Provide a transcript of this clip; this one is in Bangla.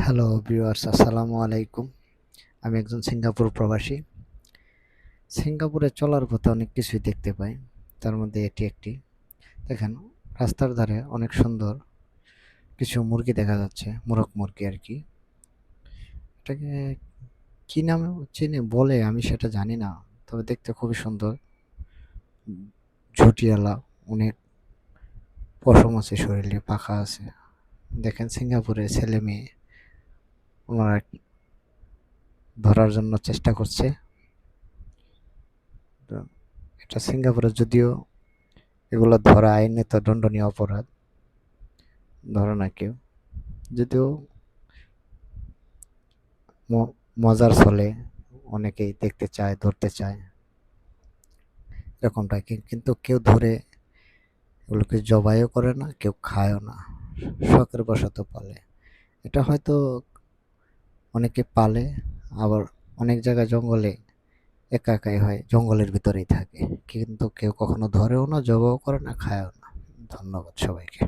হ্যালো ভিউয়ার্স, আসসালামু আলাইকুম। আমি একজন সিঙ্গাপুর প্রবাসী। সিঙ্গাপুরে চলার পথে অনেক কিছুই দেখতে পাই। তার মধ্যে এটি একটি। দেখেন, রাস্তার ধারে অনেক সুন্দর কিছু মুরগি দেখা যাচ্ছে, মোরগ মুরগি আরকি। এটাকে কি নামে চিনি বলে আমি সেটা জানি না। তবে দেখতে খুবই সুন্দর। ঝুঁটিয়ালা, অনেক পশম আছে শরীরে, পাখা আছে। দেখেন সিঙ্গাপুরে ছেলে-মেয়ে ওনারা ধরার জন্য চেষ্টা করছে। তো এটা সিঙ্গাপুরে যদিও এগুলো ধরা আইনত দণ্ডনীয় অপরাধ, ধরে না কেউ। যদিও মজার ছলে অনেকেই দেখতে চায়, ধরতে চায়, এরকমটা কিন্তু কেউ ধরে এগুলোকে জবাইও করে না, কেউ খায়ও না, শখের বশত পালে। এটা হয়তো অনেকে পালে, আবার অনেক জায়গায় জঙ্গলে একা একাই হয়, জঙ্গলের ভিতরেই থাকে, কিন্তু কেউ কখনো ধরেও না, জবাও করে না, খায়ও না। ধন্যবাদ সবাইকে।